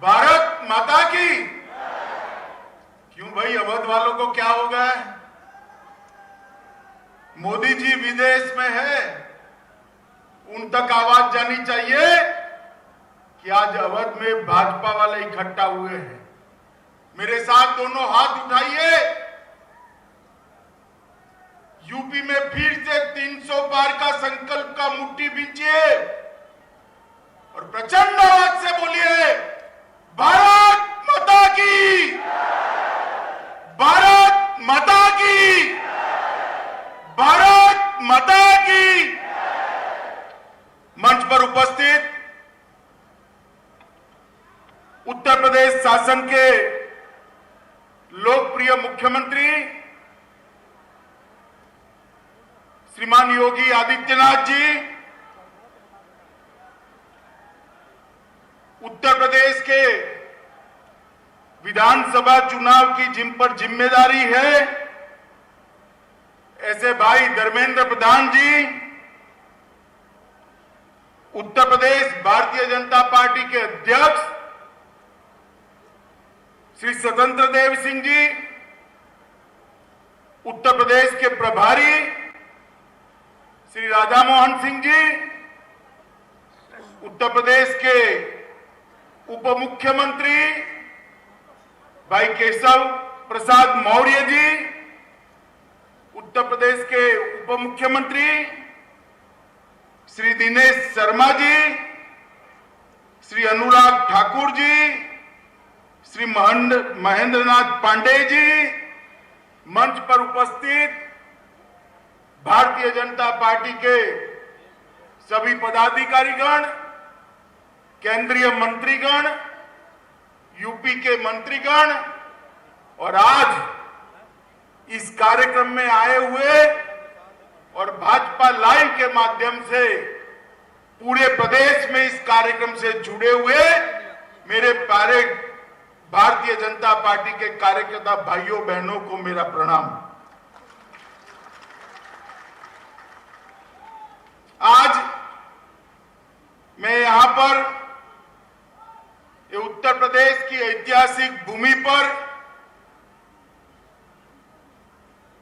भारत माता की। क्यों भाई, अवध वालों को क्या हो गया है? मोदी जी विदेश में है, उन तक आवाज जानी चाहिए कि आज अवध में भाजपा वाले इकट्ठा हुए हैं। मेरे साथ दोनों हाथ उठाइए। यूपी में फिर से 300 पार का संकल्प का मुट्ठी बींचिए और प्रचंड आवाज से बोलिए, भारत माता की, भारत माता की, भारत माता की। मंच पर उपस्थित उत्तर प्रदेश शासन के लोकप्रिय मुख्यमंत्री श्रीमान योगी आदित्यनाथ जी, उत्तर प्रदेश के विधानसभा चुनाव की जिन पर जिम्मेदारी है, ऐसे भाई धर्मेंद्र प्रधान जी, उत्तर प्रदेश भारतीय जनता पार्टी के अध्यक्ष श्री स्वतंत्र देव सिंह जी, उत्तर प्रदेश के प्रभारी श्री राधा मोहन सिंह जी, उत्तर प्रदेश के उप मुख्यमंत्री भाई केशव प्रसाद मौर्य जी, उत्तर प्रदेश के उप मुख्यमंत्री श्री दिनेश शर्मा जी, श्री अनुराग ठाकुर जी, श्री महेंद्रनाथ पांडे जी, मंच पर उपस्थित भारतीय जनता पार्टी के सभी पदाधिकारीगण, केंद्रीय मंत्रीगण, यूपी के मंत्रीगण और आज इस कार्यक्रम में आए हुए और भाजपा लाइव के माध्यम से पूरे प्रदेश में इस कार्यक्रम से जुड़े हुए मेरे प्यारे भारतीय जनता पार्टी के कार्यकर्ता भाइयों बहनों को मेरा प्रणाम। आज मैं यहां पर ये उत्तर प्रदेश की ऐतिहासिक भूमि पर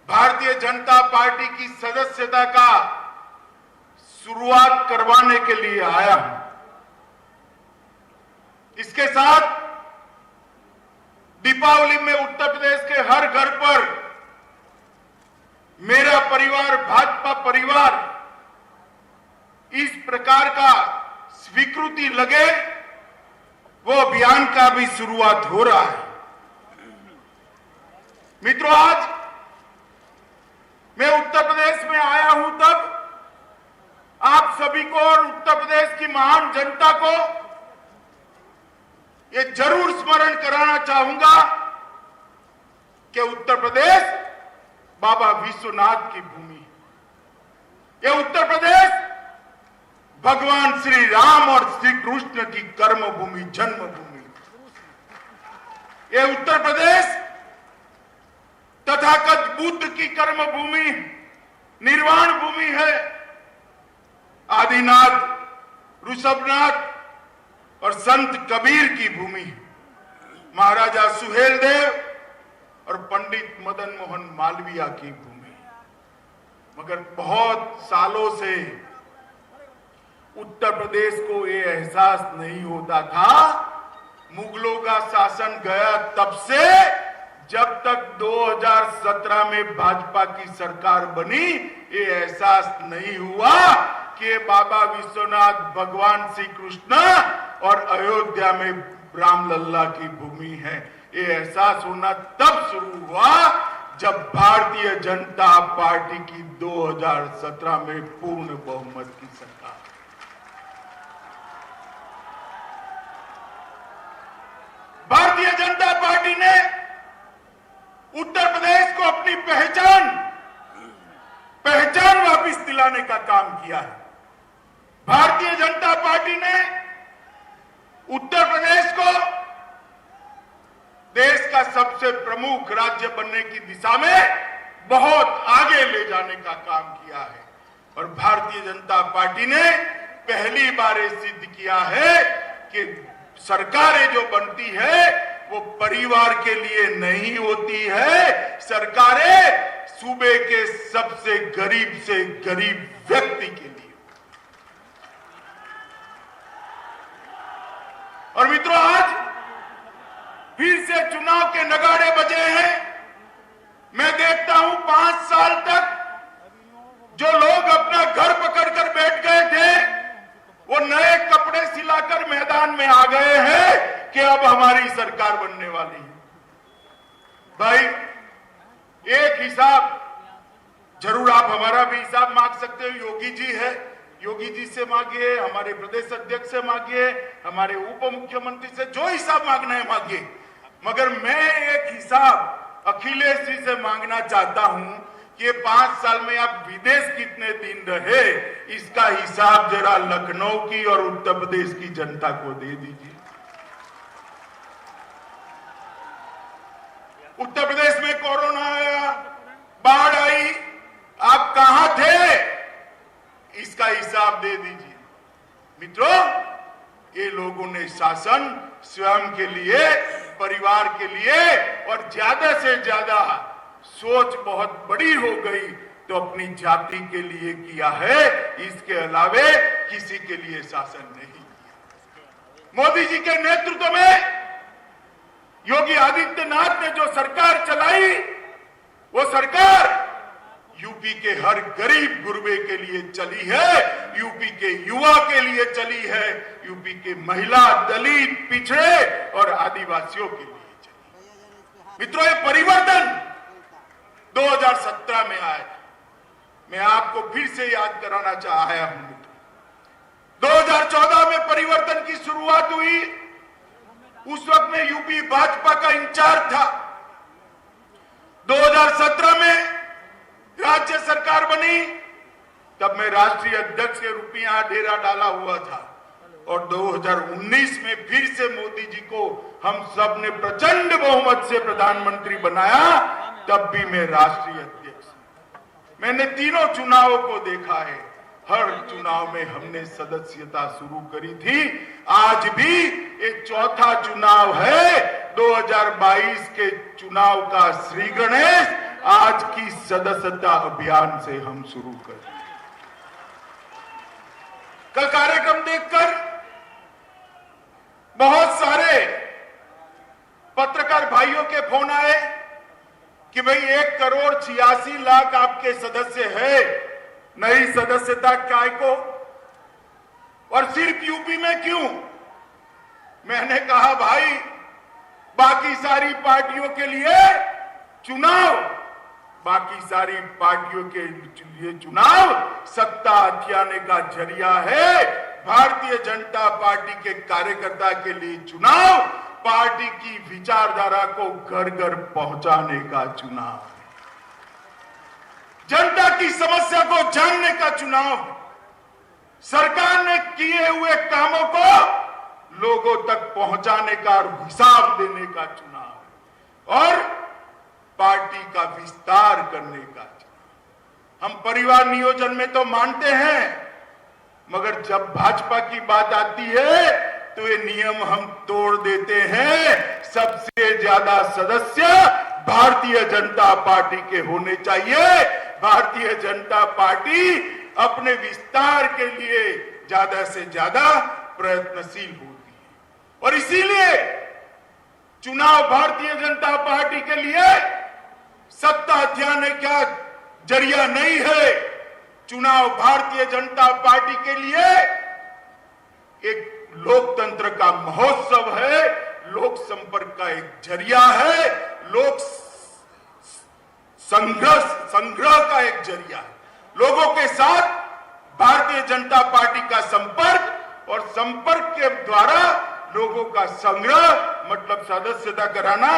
भारतीय जनता पार्टी की सदस्यता का शुरुआत करवाने के लिए आया हूं। इसके साथ दीपावली में उत्तर प्रदेश के हर घर पर मेरा परिवार, भाजपा परिवार, इस प्रकार का स्वीकृति लगे वो अभियान का भी शुरुआत हो रहा है। मित्रों, आज मैं उत्तर प्रदेश में आया हूं तब आप सभी को और उत्तर प्रदेश की महान जनता को ये जरूर स्मरण कराना चाहूंगा कि उत्तर प्रदेश बाबा विश्वनाथ की भूमि है। ये उत्तर प्रदेश भगवान श्री राम और श्री कृष्ण की कर्मभूमि, जन्मभूमि। ये उत्तर प्रदेश तथागत बुद्ध की कर्मभूमि, निर्वाण भूमि है। आदिनाथ, ऋषभनाथ और संत कबीर की भूमि, महाराजा सुहेलदेव और पंडित मदन मोहन मालवीय की भूमि। मगर बहुत सालों से उत्तर प्रदेश को ये एहसास नहीं होता था। मुगलों का शासन गया तब से, जब तक 2017 में भाजपा की सरकार बनी, ये एहसास नहीं हुआ कि बाबा विश्वनाथ, भगवान श्री कृष्ण और अयोध्या में रामलल्ला की भूमि है। ये एहसास होना तब शुरू हुआ जब भारतीय जनता पार्टी की 2017 में पूर्ण बहुमत की सरकार। भारतीय जनता पार्टी ने उत्तर प्रदेश को अपनी पहचान वापस दिलाने का काम किया है। भारतीय जनता पार्टी ने उत्तर प्रदेश को देश का सबसे प्रमुख राज्य बनने की दिशा में बहुत आगे ले जाने का काम किया है। और भारतीय जनता पार्टी ने पहली बार सिद्ध किया है कि सरकारें जो बनती है वो परिवार के लिए नहीं होती है। सरकारें सूबे के सबसे गरीब से गरीब व्यक्ति के लिए। और मित्रों, आज फिर से चुनाव के नगाड़े बजे हैं। मैं देखता हूं 5 साल तक जो लोग अपना घर पकड़कर बैठ गए थे, वो नए कपड़े सिलाकर मैदान में आ गए हैं कि अब हमारी सरकार बनने वाली है। भाई, एक हिसाब जरूर आप हमारा भी हिसाब मांग सकते हो। योगी जी है, योगी जी से मांगिए, हमारे प्रदेश अध्यक्ष से मांगिए, हमारे उप मुख्यमंत्री से, जो हिसाब मांगना है मांगिए। मगर मैं एक हिसाब अखिलेश जी से मांगना चाहता हूं कि 5 साल में आप विदेश कितने दिन रहे, इसका हिसाब जरा लखनऊ की और उत्तर प्रदेश की जनता को दे दीजिए। उत्तर प्रदेश में कोरोना आया, बाढ़ आई, आप कहां थे, इसका हिसाब दे दीजिए। मित्रों, ये लोगों ने शासन स्वयं के लिए, परिवार के लिए और ज्यादा से ज्यादा सोच बहुत बड़ी हो गई तो अपनी जाति के लिए किया है, इसके अलावे किसी के लिए शासन नहीं किया। मोदी जी के नेतृत्व में योगी आदित्यनाथ ने जो सरकार चलाई, वो सरकार यूपी के हर गरीब गुरबे के लिए चली है, यूपी के युवा के लिए चली है, यूपी के महिला, दलित, पिछड़े और आदिवासियों के लिए चली। मित्रों, ये परिवर्तन 2017 में आया। मैं आपको फिर से याद कराना चाहा हूं। 2014 में परिवर्तन की शुरुआत हुई, उस वक्त में यूपी भाजपा का इंचार्ज था। 2017 में राज्य सरकार बनी, तब मैं राष्ट्रीय अध्यक्ष के रूप में यहां डेरा डाला हुआ था। और 2019 में फिर से मोदी जी को हम सब ने प्रचंड बहुमत से प्रधानमंत्री बनाया, तब भी मैं राष्ट्रीय अध्यक्ष। मैंने तीनों चुनावों को देखा है, हर चुनाव में हमने सदस्यता शुरू करी थी। आज भी एक चौथा चुनाव है, 2022 के चुनाव का श्री गणेश आज की सदस्यता अभियान से हम शुरू कर। कल कार्यक्रम देखकर बहुत सारे पत्रकार भाइयों के फोन आए कि भाई 1,86,00,000 आपके सदस्य है, नई सदस्यता काय को, और सिर्फ यूपी में क्यों? मैंने कहा भाई, बाकी सारी पार्टियों के लिए चुनाव, बाकी सारी पार्टियों के लिए चुनाव सत्ता हथियाने का जरिया है। भारतीय जनता पार्टी के कार्यकर्ता के लिए चुनाव पार्टी की विचारधारा को घर घर पहुंचाने का चुनाव, जनता की समस्या को जानने का चुनाव, सरकार ने किए हुए कामों को लोगों तक पहुंचाने का और हिसाब देने का चुनाव, और पार्टी का विस्तार करने का चुनाव। हम परिवार नियोजन में तो मानते हैं, मगर जब भाजपा की बात आती है तो ये नियम हम तोड़ देते हैं। सबसे ज्यादा सदस्य भारतीय जनता पार्टी के होने चाहिए। भारतीय जनता पार्टी अपने विस्तार के लिए ज्यादा से ज्यादा प्रयत्नशील होती है, और इसीलिए चुनाव भारतीय जनता पार्टी के लिए सत्ता हथियाने का जरिया नहीं है। चुनाव भारतीय जनता पार्टी के लिए एक लोकतंत्र का महोत्सव है, लोक संपर्क का एक जरिया है, लोक संग्रह का एक जरिया है। लोगों के साथ भारतीय जनता पार्टी का संपर्क, और संपर्क के द्वारा लोगों का संग्रह, मतलब सदस्यता कराना,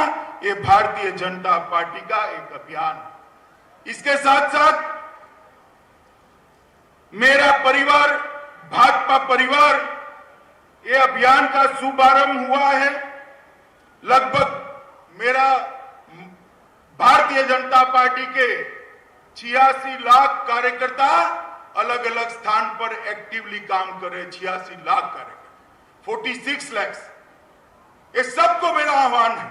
ये भारतीय जनता पार्टी का एक अभियान है। इसके साथ साथ मेरा परिवार, भाजपा परिवार, ये अभियान का शुभारंभ हुआ है। लगभग मेरा भारतीय जनता पार्टी के 86 लाख कार्यकर्ता अलग अलग स्थान पर एक्टिवली काम कर रहे हैं। 86 लाख कार्यकर्ता, 46 लाख ये सबको मेरा आह्वान है,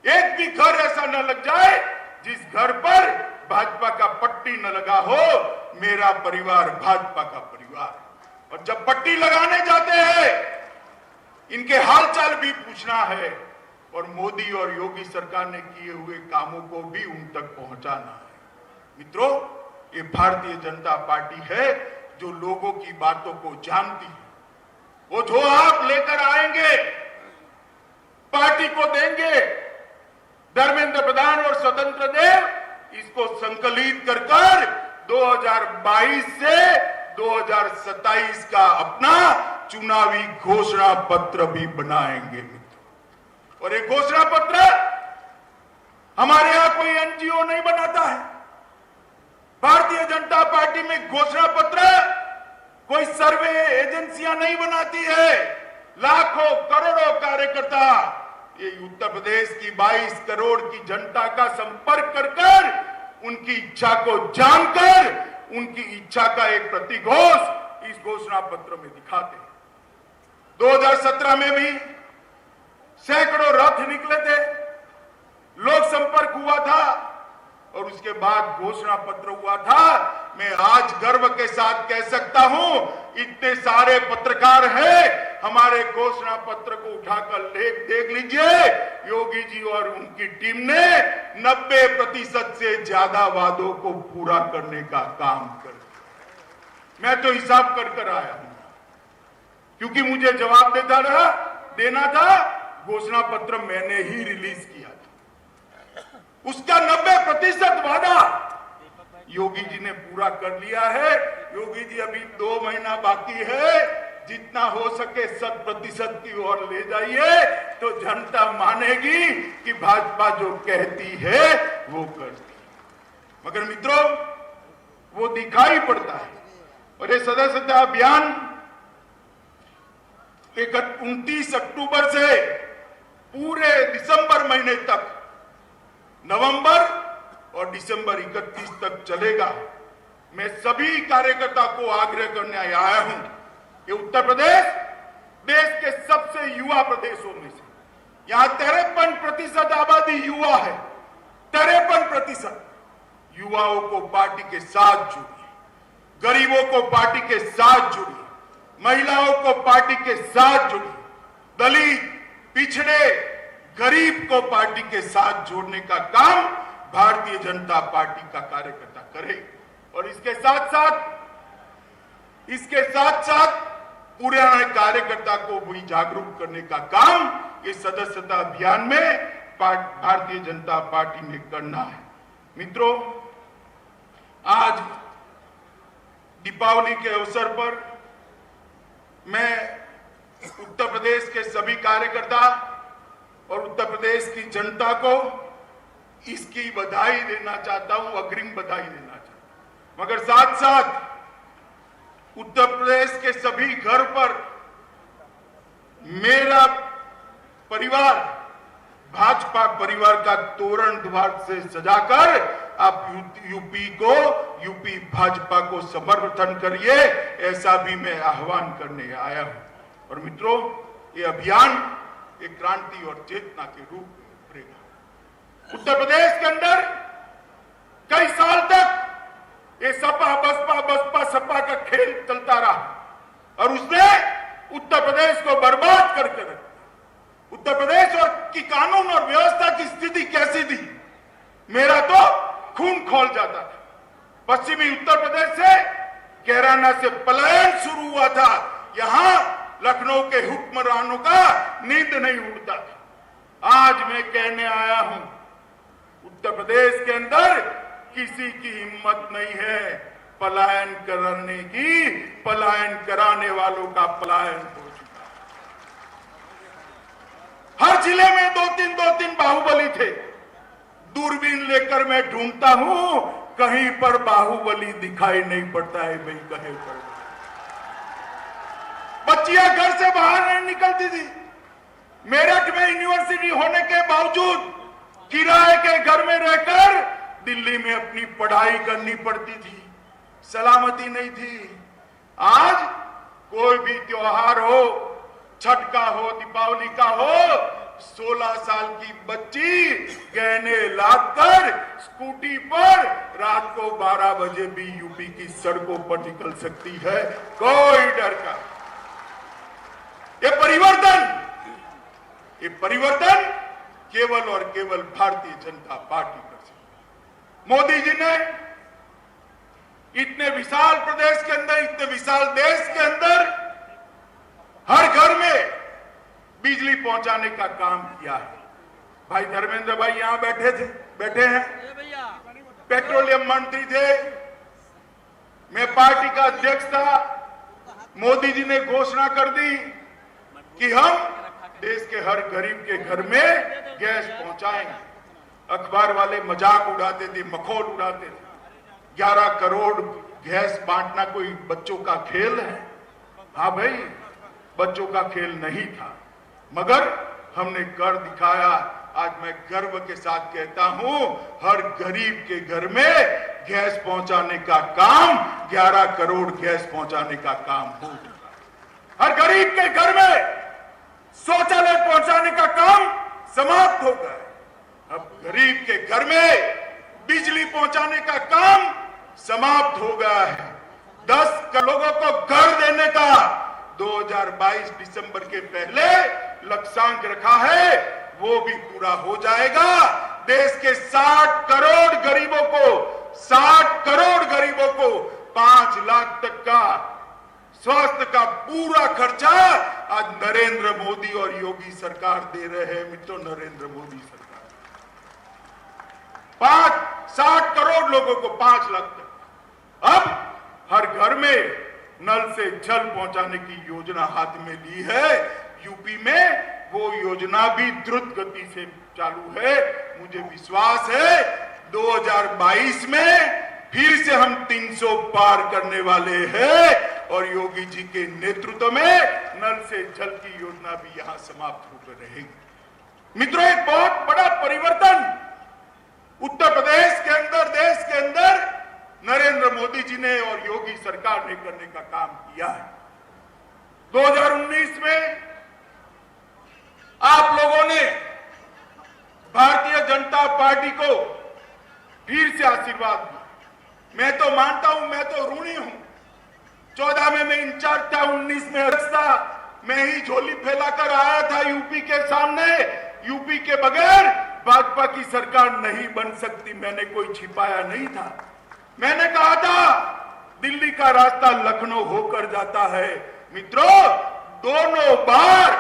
एक भी घर ऐसा न लग जाए जिस घर पर भाजपा का पट्टी न लगा हो। मेरा परिवार भाजपा का परिवार, और जब पट्टी लगाने जाते हैं इनके हालचाल भी पूछना है, और मोदी और योगी सरकार ने किए हुए कामों को भी उन तक पहुंचाना है। मित्रों, ये भारतीय जनता पार्टी है जो लोगों की बातों को जानती है। वो जो आप लेकर आएंगे, पार्टी को देंगे, धर्मेंद्र प्रधान और स्वतंत्र देव इसको संकलित कर 2022 से 2027 का अपना चुनावी घोषणा पत्र भी बनाएंगे मित्रों। और ये घोषणा पत्र हमारे यहां कोई एनजीओ नहीं बनाता है। भारतीय जनता पार्टी में घोषणा पत्र कोई सर्वे एजेंसियां नहीं बनाती है। लाखों करोड़ों कार्यकर्ता ये उत्तर प्रदेश की 22 करोड़ की जनता का संपर्क कर उनकी इच्छा को जानकर उनकी इच्छा का एक प्रतिघोष इस घोषणा पत्र में दिखाते हैं। 2017 में भी सैकड़ों रथ निकले थे, लोक संपर्क हुआ था, और उसके बाद घोषणा पत्र हुआ था। मैं आज गर्व के साथ कह सकता हूं, इतने सारे पत्रकार हैं, हमारे घोषणा पत्र को उठाकर देख लीजिए। योगी जी और उनकी टीम ने 90% से ज्यादा वादों को पूरा करने का काम कर दिया। मैं तो हिसाब कर आया हूं, क्योंकि मुझे जवाब देना था। घोषणा पत्र मैंने ही रिलीज किया था, उसका 90% वादा योगी जी ने पूरा कर लिया है। योगी जी अभी 2 महीना बाकी है, जितना हो सके 100% की ओर ले जाइए, तो जनता मानेगी कि भाजपा जो कहती है वो करती है। मगर मित्रों, वो दिखाई पड़ता है। और ये सदस्यता अभियान 29 अक्टूबर से पूरे दिसंबर महीने तक, नवंबर और दिसंबर 31 तक चलेगा। मैं सभी कार्यकर्ता को आग्रह करने आया हूं, ये उत्तर प्रदेश देश के सबसे युवा प्रदेशों में से, यहां 53% आबादी युवा है। 53% युवाओं को पार्टी के साथ जोड़िए, गरीबों को पार्टी के साथ जोड़िए, महिलाओं को पार्टी के साथ जोड़िए, दलित, पिछड़े, गरीब को पार्टी के साथ जोड़ने का काम भारतीय जनता पार्टी का कार्यकर्ता करे। और इसके साथ साथ पुराने कार्यकर्ता को भी जागरूक करने का काम इस सदस्यता अभियान में भारतीय जनता पार्टी ने करना है। मित्रों, आज दीपावली के अवसर पर मैं उत्तर प्रदेश के सभी कार्यकर्ता और उत्तर प्रदेश की जनता को इसकी बधाई देना चाहता हूं, अग्रिम बधाई देना चाहता हूं। मगर साथ साथ उत्तर प्रदेश के सभी घर पर मेरा परिवार, भाजपा परिवार का तोरण द्वार से सजाकर आप यूपी भाजपा को समर्थन करिए, ऐसा भी मैं आह्वान करने आया हूं। और मित्रों, ये अभियान एक क्रांति और चेतना के रूप में उभरेगा। उत्तर प्रदेश के अंदर कई साल तक ये सपा सपा का खेल चलता रहा और उसने उत्तर प्रदेश को बर्बाद करके रखा। उत्तर प्रदेश और की कानून और व्यवस्था की स्थिति कैसी थी, मेरा तो खून खौल जाता था। पश्चिमी उत्तर प्रदेश से कैराना से पलायन शुरू हुआ था। यहां लखनऊ के हुक्मरानों का नींद नहीं उड़ता था। आज मैं कहने आया हूं, उत्तर प्रदेश के अंदर किसी की हिम्मत नहीं है पलायन करने की। पलायन कराने वालों का पलायन हो चुका। हर जिले में दो तीन बाहुबली थे। दूरबीन लेकर मैं ढूंढता हूं, कहीं पर बाहुबली दिखाई नहीं पड़ता है। भाई कहीं पर बच्चियां घर से बाहर नहीं निकलती थी। मेरठ में यूनिवर्सिटी होने के बावजूद किराए के घर में रहकर दिल्ली में अपनी पढ़ाई करनी पड़ती थी। सलामती नहीं थी। आज कोई भी त्योहार हो, छठ का हो, दीपावली का हो, 16 साल की बच्ची गहने लादकर स्कूटी पर रात को 12 बजे भी यूपी की सड़कों पर निकल सकती है, कोई डर का। ये परिवर्तन केवल और केवल भारतीय जनता पार्टी कर सकती है। मोदी जी ने इतने विशाल प्रदेश के अंदर, इतने विशाल देश के अंदर हर घर में बिजली पहुंचाने का काम किया है। भाई धर्मेंद्र भाई यहां बैठे हैं, पेट्रोलियम मंत्री थे, मैं पार्टी का अध्यक्ष था। मोदी जी ने घोषणा कर दी कि हम देश के हर गरीब के घर में गैस पहुंचाएंगे। अखबार वाले मजाक उड़ाते थे, मखौल उड़ाते थे। 11 करोड़ गैस बांटना कोई बच्चों का खेल है? हाँ भाई, बच्चों का खेल नहीं था, मगर हमने कर दिखाया। आज मैं गर्व के साथ कहता हूं, हर गरीब के घर में गैस पहुंचाने का काम, 11 करोड़ गैस पहुंचाने का काम हो चुका। हर गरीब के घर में शौचालय पहुंचाने का काम समाप्त हो गया। अब गरीब के घर में बिजली पहुंचाने का काम समाप्त हो गया है। 10 लोगों को घर देने का 2022 दिसंबर के पहले लक्ष्यांक रखा है, वो भी पूरा हो जाएगा। देश के 60 करोड़ गरीबों को 5 लाख तक का स्वास्थ्य का पूरा खर्चा आज नरेंद्र मोदी और योगी सरकार दे रहे हैं। मित्रों, नरेंद्र मोदी सरकार 60 करोड़ लोगों को 5 लाख तक। अब हर घर में नल से जल पहुंचाने की योजना हाथ में ली है। यूपी में वो योजना भी द्रुत गति से चालू है। मुझे विश्वास है 2022 में फिर से हम 300 पार करने वाले हैं और योगी जी के नेतृत्व में नल से जल की योजना भी यहां समाप्त होकर रहेगी। मित्रों, एक बहुत बड़ा परिवर्तन उत्तर प्रदेश के अंदर, देश के अंदर नरेंद्र मोदी जी ने और योगी सरकार ने करने का काम किया है। 2019 में आप लोगों ने भारतीय जनता पार्टी को फिर से आशीर्वाद दिया। मैं तो मानता हूं, मैं तो ऋणी हूं। 14 में मैं इंचार्ज था, 19 में अध्यक्ष था। मैं ही झोली फैलाकर आया था यूपी के सामने। यूपी के बगैर भाजपा की सरकार नहीं बन सकती, मैंने कोई छिपाया नहीं था। मैंने कहा था दिल्ली का रास्ता लखनऊ होकर जाता है। मित्रों, दोनों बार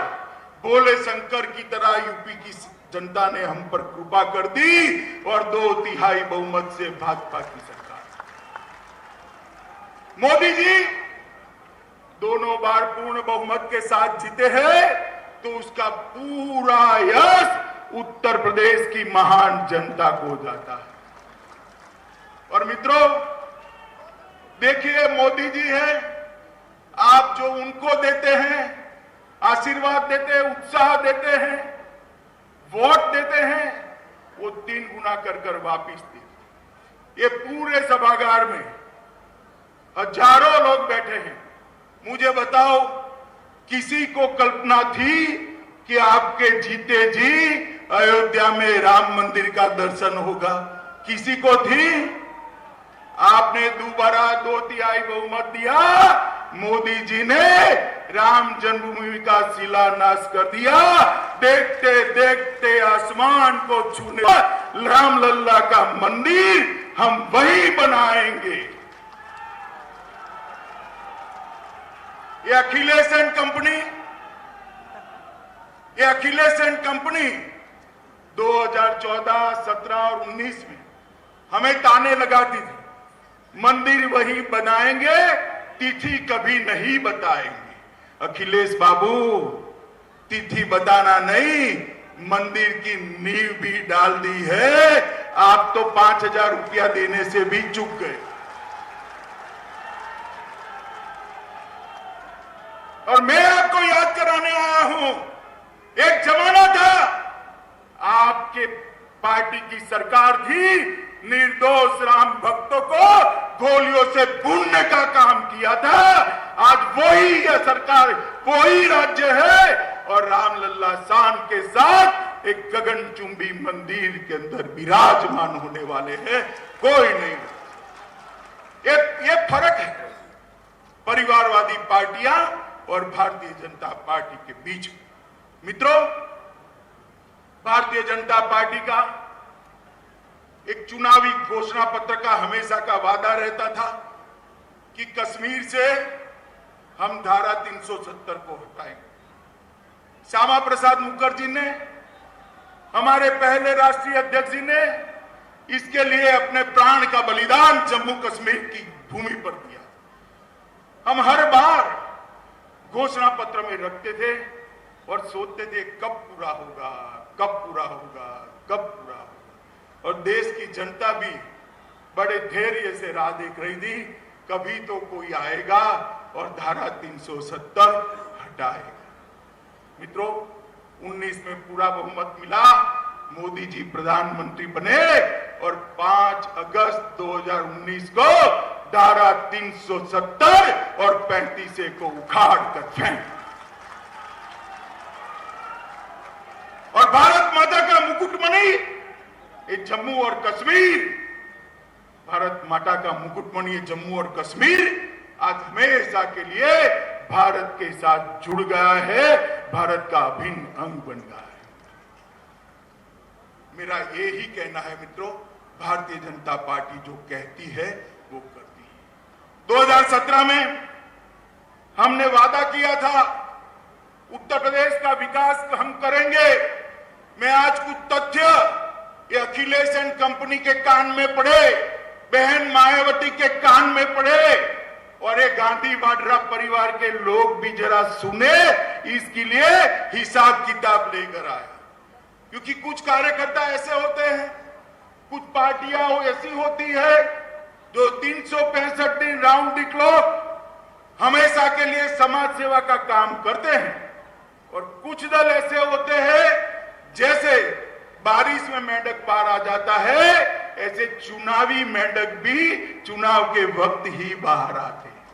भोले शंकर की तरह यूपी की जनता ने हम पर कृपा कर दी और 2/3 बहुमत से भाजपा की सरकार। मोदी जी दोनों बार पूर्ण बहुमत के साथ जीते हैं, तो उसका पूरा यश उत्तर प्रदेश की महान जनता को जाता है। और मित्रों, देखिए, मोदी जी हैं, आप जो उनको देते हैं, आशीर्वाद देते हैं, उत्साह देते हैं, वोट देते हैं, वो 3 गुना कर वापिस देते। ये पूरे सभागार में हजारों लोग बैठे हैं। मुझे बताओ, किसी को कल्पना थी कि आपके जीते जी अयोध्या में राम मंदिर का दर्शन होगा? किसी को थी? आपने दोबारा 2/3 बहुमत दिया। मोदी जी ने राम जन्मभूमि का शिलान्यास कर दिया। देखते देखते आसमान को छूने रामलल्ला का मंदिर हम वही बनाएंगे। ये अखिलेश एंड कंपनी 2014, 17 और 19 में हमें ताने लगाती थी, मंदिर वही बनाएंगे, तिथि कभी नहीं बताएंगे। अखिलेश बाबू, तिथि बताना नहीं, मंदिर की नींव भी डाल दी है। आप तो 5,000 रुपया देने से भी चूक गए। और मैं आपको याद कराने आया हूं, एक जमाना था, आपके पार्टी की सरकार थी, निर्दोष राम भक्तों को गोलियों से भूनने का काम किया था। आज वही यह सरकार, वही राज्य है और रामलल्ला शान के साथ एक गगनचुंबी मंदिर के अंदर विराजमान होने वाले हैं, कोई नहीं। ये फर्क है परिवारवादी पार्टियां और भारतीय जनता पार्टी के बीच। मित्रों, भारतीय जनता पार्टी का एक चुनावी घोषणा पत्र का हमेशा का वादा रहता था कि कश्मीर से हम धारा 370 को हटाएंगे। श्यामा प्रसाद मुखर्जी ने, हमारे पहले राष्ट्रीय अध्यक्ष जी ने इसके लिए अपने प्राण का बलिदान जम्मू कश्मीर की भूमि पर दिया। हम हर बार घोषणा पत्र में रखते थे और सोचते थे कब पूरा होगा, कब पूरा होगा, कब पूरा होगा। और देश की जनता भी बड़े धैर्य से राह देख रही थी, कभी तो कोई आएगा और धारा 370 हटाएगा। मित्रों, 19 में पूरा बहुमत मिला, मोदी जी प्रधानमंत्री बने और 5 अगस्त 2019 को धारा 370 और 35 को उखाड़ कर फेंक और भारत माता का मुकुटमणि, ये जम्मू और कश्मीर, भारत माता का मुकुटमणि जम्मू और कश्मीर आज हमेशा के लिए भारत के साथ जुड़ गया है, भारत का अभिन्न अंग बन गया है। मेरा यही कहना है मित्रों, भारतीय जनता पार्टी जो कहती है वो करती है। 2017 में हमने वादा किया था उत्तर प्रदेश का विकास हम करेंगे। मैं आज कुछ तथ्य ये अखिलेश एंड कंपनी के कान में पड़े, बहन मायावती के कान में पड़े और ये गांधी वाड्रा परिवार के लोग भी जरा सुने, इसके लिए हिसाब किताब लेकर आए। क्योंकि कुछ कार्यकर्ता ऐसे होते हैं, कुछ पार्टियां ऐसी होती है जो 365 दिन राउंड द क्लॉक हमेशा के लिए समाज सेवा का काम करते हैं और कुछ दल ऐसे होते हैं जैसे बारिश में मेंढक पार आ जाता है, ऐसे चुनावी मेंढक भी चुनाव के वक्त ही बाहर आते हैं।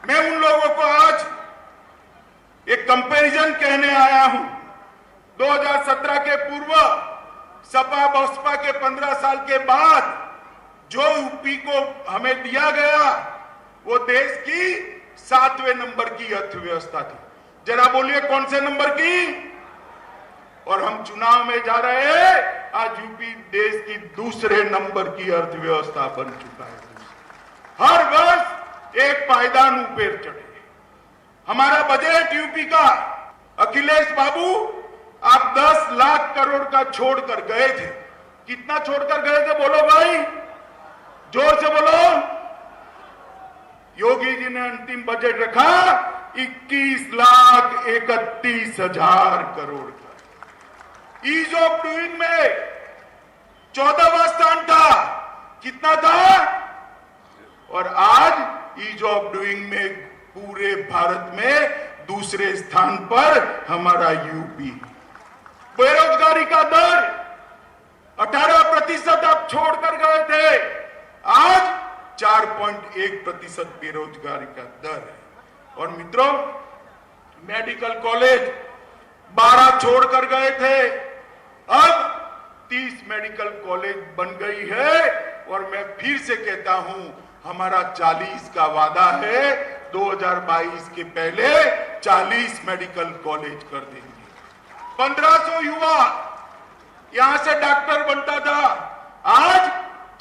मैं उन लोगों को आज एक कंपैरिजन कहने आया हूं। 2017 के पूर्व सपा बसपा के 15 साल के बाद जो यूपी को हमें दिया गया वो देश की 7वें नंबर की अर्थव्यवस्था थी। जरा बोलिए कौन से नंबर की? और हम चुनाव में जा रहे हैं, आज यूपी देश की दूसरे नंबर की अर्थव्यवस्था बन चुका है। हर वर्ष एक पायदान ऊपर चढ़े। हमारा बजट यूपी का, अखिलेश बाबू आप 10 लाख करोड़ का छोड़कर गए थे। कितना छोड़कर गए थे बोलो भाई, जोर से बोलो। योगी जी ने अंतिम बजट रखा 21,31,000 करोड़ का। ईज ऑफ डूइंग में 14वां स्थान था। कितना था? और आज ईज ऑफ डूइंग में पूरे भारत में दूसरे स्थान पर हमारा यूपी। बेरोजगारी का दर 18% आप छोड़कर गए थे, आज 4.1% बेरोजगारी का दर है। और मित्रों, मेडिकल कॉलेज 12 छोड़कर गए थे, अब 30 मेडिकल कॉलेज बन गई है। और मैं फिर से कहता हूं, हमारा 40 का वादा है, 2022 के पहले 40 मेडिकल कॉलेज कर देंगे। 1500 युवा यहां से डॉक्टर बनता था, आज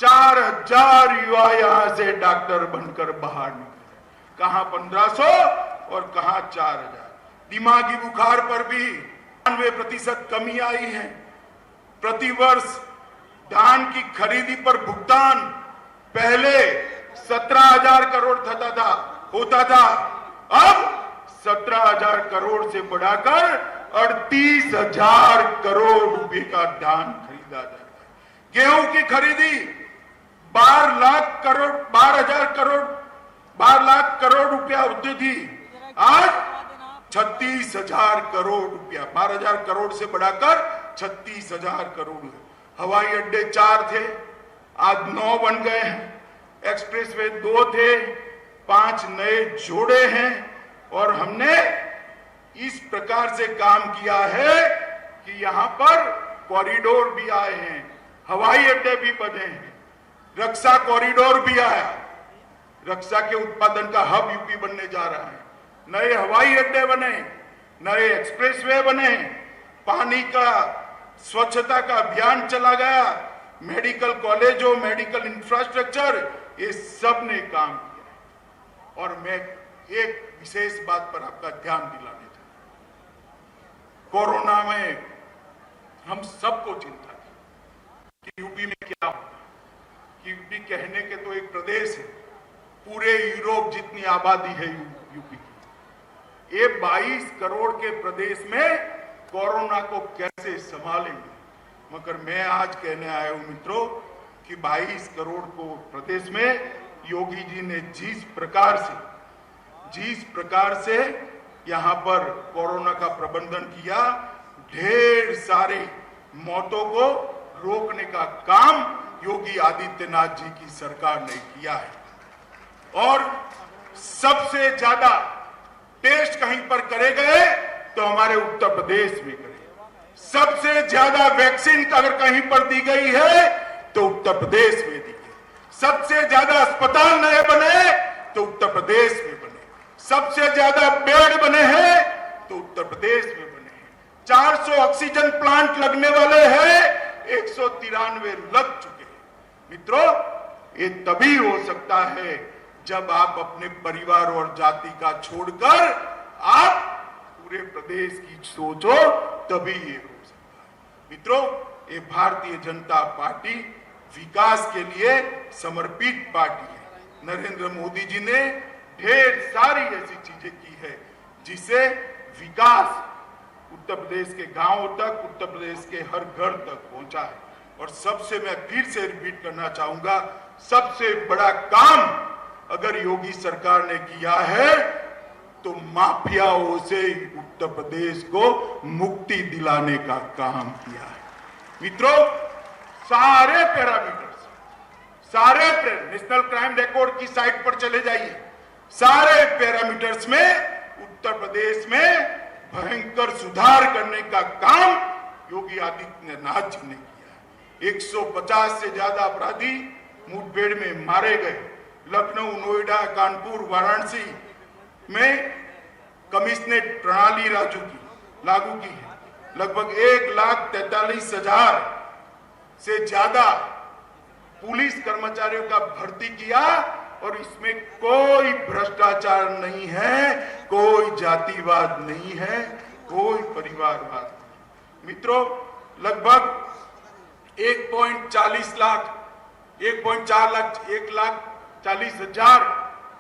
4000 युवा यहां से डॉक्टर बनकर बाहर निकले। कहां 1500 और कहां 4000। दिमागी बुखार पर भी 92% कमी आई है। प्रतिवर्ष धान की खरीदी पर भुगतान पहले 17,000 करोड़ होता था, अब 17,000 करोड़ से बढ़ाकर 38,000 करोड़ रुपए का धान खरीदा जाता है। गेहूं की खरीदी 12 लाख करोड़ रुपया होती थी, आज 36,000 करोड़ रुपया, 12,000 करोड़ से बढ़ाकर 36,000 करोड़ है। हवाई अड्डे 4 थे, आज 9 बन गए हैं। एक्सप्रेसवे 2 थे, 5 नए जोड़े हैं और हमने इस प्रकार से काम किया है कि यहां पर कॉरिडोर भी आए हैं, हवाई अड्डे भी बने हैं, रक्षा कॉरिडोर भी आया, रक्षा के उत्पादन का हब यूपी बनने जा रहा है, नए हवाई अड्डे बने, नए एक्सप्रेसवे बने, पानी का स्वच्छता का अभियान चला गया, मेडिकल कॉलेजों, मेडिकल इंफ्रास्ट्रक्चर, ये सब ने काम किया है। और मैं एक विशेष बात पर आपका ध्यान दिलाने चाहता हूं। कोरोना में हम सबको चिंता थी कि यूपी में क्या होगा, कि यूपी कहने के तो एक प्रदेश है, पूरे यूरोप जितनी आबादी है यूपी की, ये 22 करोड़ के प्रदेश में कोरोना को कैसे संभालेंगे। मगर मैं आज कहने आया हूं मित्रों कि 22 करोड़ को प्रदेश में योगी जी ने जिस प्रकार से यहां पर कोरोना का प्रबंधन किया, ढेर सारे मौतों को रोकने का काम योगी आदित्यनाथ जी की सरकार ने किया है। और सबसे ज्यादा टेस्ट कहीं पर करे गए तो हमारे उत्तर प्रदेश में करे। सबसे ज्यादा वैक्सीन अगर कहीं पर दी गई है तो उत्तर प्रदेश में दी गई। सबसे ज्यादा अस्पताल नए बने तो उत्तर प्रदेश में बने। सबसे ज्यादा बेड बने हैं तो उत्तर प्रदेश में बने हैं। 400 ऑक्सीजन प्लांट लगने वाले हैं, 193 लग चुके हैं। मित्रों, ये तभी हो सकता है जब आप अपने परिवार और जाति का छोड़कर आप पूरे प्रदेश की सोचो, तभी ये हो सकता है। मित्रों, ये भारतीय जनता पार्टी विकास के लिए समर्पित पार्टी है। नरेंद्र मोदी जी ने ढेर सारी ऐसी चीजें की है जिससे विकास उत्तर प्रदेश के गांवों तक, उत्तर प्रदेश के हर घर तक पहुंचा है। और सबसे मैं फिर से रिपीट करना चाहूंगा, सबसे बड़ा काम अगर योगी सरकार ने किया है तो माफियाओं से उत्तर प्रदेश को मुक्ति दिलाने का काम किया है। मित्रों, सारे पैरामीटर्स, नेशनल क्राइम रिकॉर्ड की साइट पर चले जाइए, सारे पैरामीटर्स में उत्तर प्रदेश में भयंकर सुधार करने का काम योगी आदित्यनाथ जी ने किया है। 150 से ज्यादा अपराधी मुठभेड़ में मारे गए। लखनऊ, नोएडा, कानपुर, वाराणसी में कमिश्नरेट प्रणाली लागू की है। लगभग 1,43,000 से ज्यादा पुलिस कर्मचारियों का भर्ती किया और इसमें कोई भ्रष्टाचार नहीं है, कोई जातिवाद नहीं है, कोई परिवारवाद नहीं। मित्रों, लगभग 1.4 लाख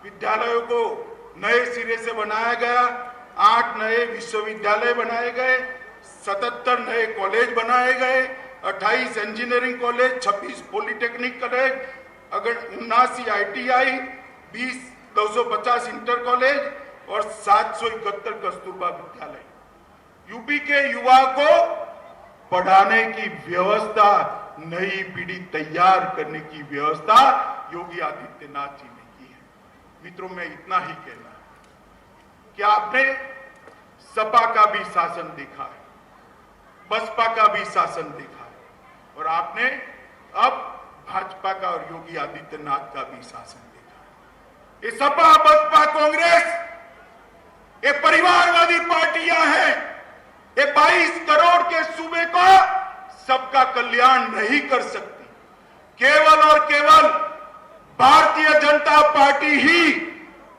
विद्यालयों को नए सिरे से बनाया गया। 8 नए विश्वविद्यालय बनाए गए, 77 नए कॉलेज बनाए गए, 28 इंजीनियरिंग कॉलेज, 26 पॉलिटेक्निक कॉलेज, अगर 79 ITI, 20 250 इंटर कॉलेज और 771 कस्तूरबा विद्यालय। यूपी के युवा को पढ़ाने की व्यवस्था, नई पीढ़ी तैयार करने की व्यवस्था योगी आदित्यनाथ जी ने की है। मित्रों, मैं इतना ही कहना कि आपने सपा का भी शासन देखा है, बसपा का भी शासन देखा है और आपने अब भाजपा का और योगी आदित्यनाथ का भी शासन देखा है। ये सपा, बसपा, कांग्रेस, ये परिवारवादी पार्टियां हैं। ये 22 करोड़ के सूबे का सबका कल्याण नहीं कर सकती। केवल और केवल भारतीय जनता पार्टी ही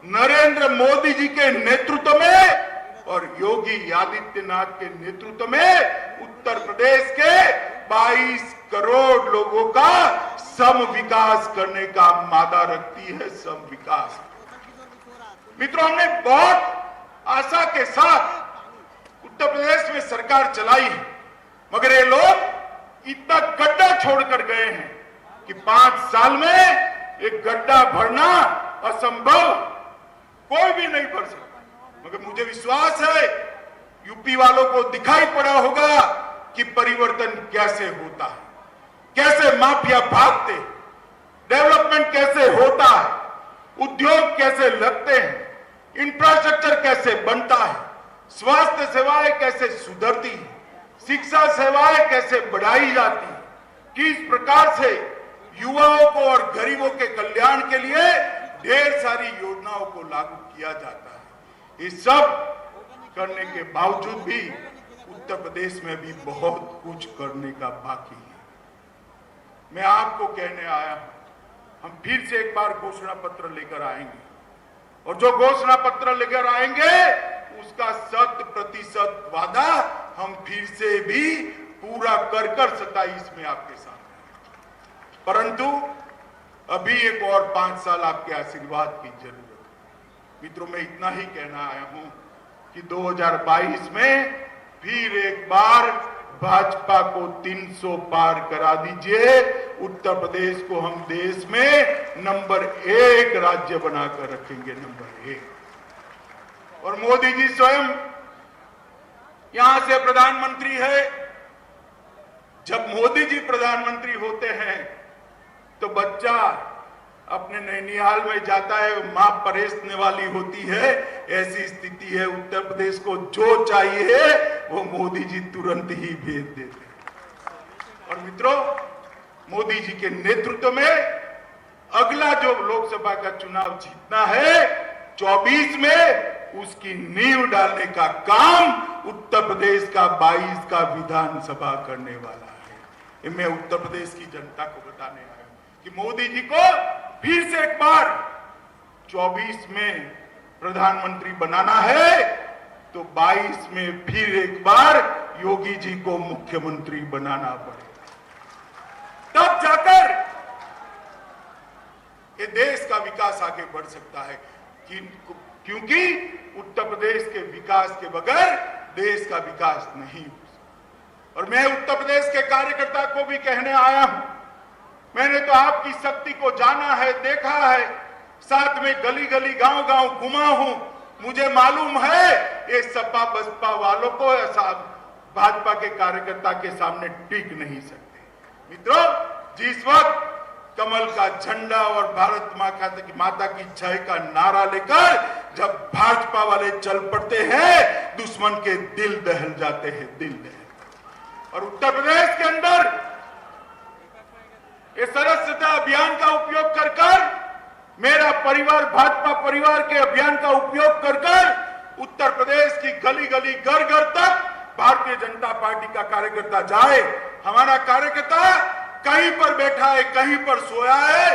नरेंद्र मोदी जी के नेतृत्व में और योगी आदित्यनाथ के नेतृत्व में उत्तर प्रदेश के 22 करोड़ लोगों का सम विकास करने का मादा रखती है। सम विकास। मित्रों, हमने बहुत आशा के साथ उत्तर प्रदेश में सरकार चलाई है, मगर ये लोग इतना गड्ढा छोड़कर गए हैं कि 5 साल में एक गड्ढा भरना असंभव, कोई भी नहीं भर सकता। मगर मुझे विश्वास है यूपी वालों को दिखाई पड़ा होगा कि परिवर्तन कैसे होता है, कैसे माफिया भागते, डेवलपमेंट कैसे होता है। उद्योग कैसे लगते हैं, इंफ्रास्ट्रक्चर कैसे बनता है, स्वास्थ्य सेवाएं कैसे सुधरती है, शिक्षा सेवाएं कैसे बढ़ाई जाती है, किस प्रकार से युवाओं को और गरीबों के कल्याण के लिए ढेर सारी योजनाओं को लागू किया जाता है। ये सब करने के बावजूद भी उत्तर प्रदेश में भी बहुत कुछ करने का बाकी है। मैं आपको कहने आया हूं, हम फिर से एक बार घोषणा पत्र लेकर आएंगे और जो घोषणा पत्र लेकर आएंगे उसका 100% वादा हम फिर से भी पूरा कर 27 में आपके साथ। परंतु अभी एक और 5 साल आपके आशीर्वाद की जरूरत है। मित्रों, मैं इतना ही कहना आया हूं कि 2022 में फिर एक बार भाजपा को 300 पार करा दीजिए। उत्तर प्रदेश को हम देश में नंबर 1 राज्य बनाकर रखेंगे, नंबर 1। और मोदी जी स्वयं यहां से प्रधानमंत्री है। जब मोदी जी प्रधानमंत्री होते हैं तो बच्चा अपने नैनिहाल में जाता है, मां परेशने वाली होती है। ऐसी स्थिति है, उत्तर प्रदेश को जो चाहिए वो मोदी जी तुरंत ही भेज देते हैं। और मित्रों, मोदी जी के नेतृत्व में अगला जो लोकसभा का चुनाव जीतना है 24 में, उसकी नींव डालने का काम उत्तर प्रदेश का 22 का विधानसभा करने वाला है। ये मैं उत्तर प्रदेश की जनता को बताने आया हूं कि मोदी जी को फिर से एक बार 24 में प्रधानमंत्री बनाना है तो 22 में फिर एक बार योगी जी को मुख्यमंत्री बनाना पड़ेगा। तब जाकर ये देश का विकास आगे बढ़ सकता है, क्योंकि उत्तर प्रदेश के विकास के बगैर देश का विकास नहीं हो सकता। और मैं उत्तर प्रदेश के कार्यकर्ता को भी कहने आया हूं, मैंने तो आपकी शक्ति को जाना है, देखा है, साथ में गली गली गांव गांव घुमा हूं। मुझे मालूम है ये सपा बसपा वालों को भाजपा के कार्यकर्ता के सामने टिक नहीं सकते। मित्रों, जिस वक्त कमल का झंडा और भारत माता की जय का नारा लेकर जब भाजपा वाले चल पड़ते हैं, दुश्मन के दिल दहल जाते हैं, दिल दहल। और उत्तर प्रदेश के अंदर ये सदस्यता अभियान का उपयोग कर मेरा परिवार भाजपा परिवार के अभियान का उपयोग कर उत्तर प्रदेश की गली गली घर घर तक भारतीय जनता पार्टी का कार्यकर्ता जाए। हमारा कार्यकर्ता कहीं पर बैठा है, कहीं पर सोया है,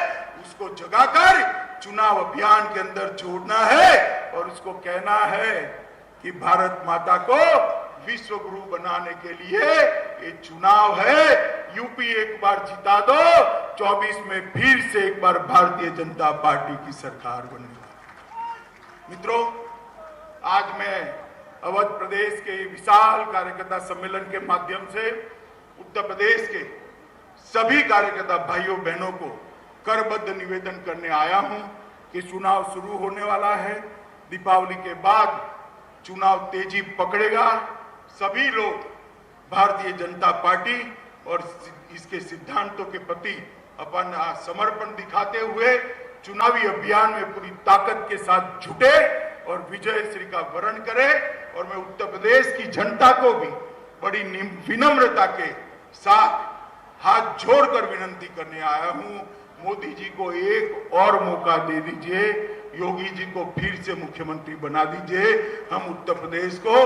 उसको जगाकर चुनाव अभियान के अंदर जोड़ना है और उसको कहना है कि भारत माता को विश्व गुरु बनाने के लिए ये चुनाव है। यूपी एक बार जिता दो, 24 में फिर से एक बार भारतीय जनता पार्टी की सरकार बनेगी। मित्रों, आज मैं अवध प्रदेश के विशाल कार्यकर्ता सम्मेलन के माध्यम से उत्तर प्रदेश के सभी कार्यकर्ता भाइयों बहनों को करबद्ध निवेदन करने आया हूं कि चुनाव शुरू होने वाला है। दीपावली के बाद चुनाव तेजी पकड़ेगा। सभी लोग भारतीय जनता पार्टी और इसके सिद्धांतों के प्रति अपना समर्पण दिखाते हुए चुनावी अभियान में पूरी ताकत के साथ जुटे और विजय श्री का वरण करें। और मैं उत्तर प्रदेश की जनता को भी बड़ी विनम्रता के साथ हाथ जोड़कर विनंती करने आया हूं, मोदी जी को एक और मौका दे दीजिए, योगी जी को फिर से मुख्यमंत्री बना दीजिए। हम उत्तर प्रदेश को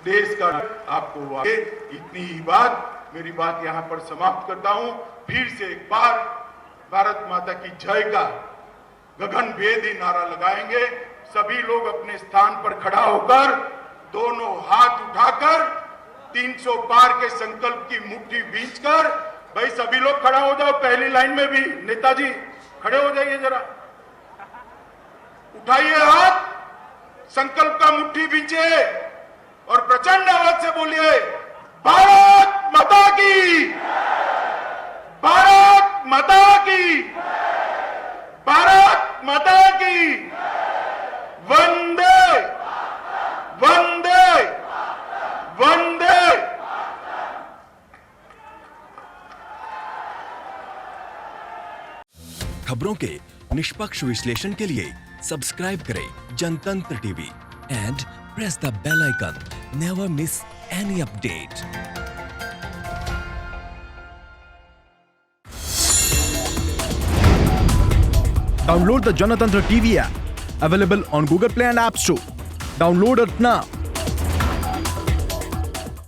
देश का आपको इतनी ही बात, मेरी बात यहां पर समाप्त करता हूं। फिर से एक बार भारत माता की जय का गगनभेदी नारा लगाएंगे। सभी लोग अपने स्थान पर खड़ा होकर दोनों हाथ उठाकर 300 पार के संकल्प की मुट्ठी बींचकर, भाई सभी लोग खड़ा हो जाओ, पहली लाइन में भी नेताजी खड़े हो जाइए, जरा उठाइए हाथ, संकल्प का मुट्ठी बींचे और प्रचंड आवाज से बोलिए, भारत माता की, भारत माता की, भारत माता की, वंदे वंदे वंदे। खबरों के निष्पक्ष विश्लेषण के लिए सब्सक्राइब करें Janatantra TV and press the bell icon. Never miss any update. Download the Janatantra TV app, available on Google Play and App Store. Download it now.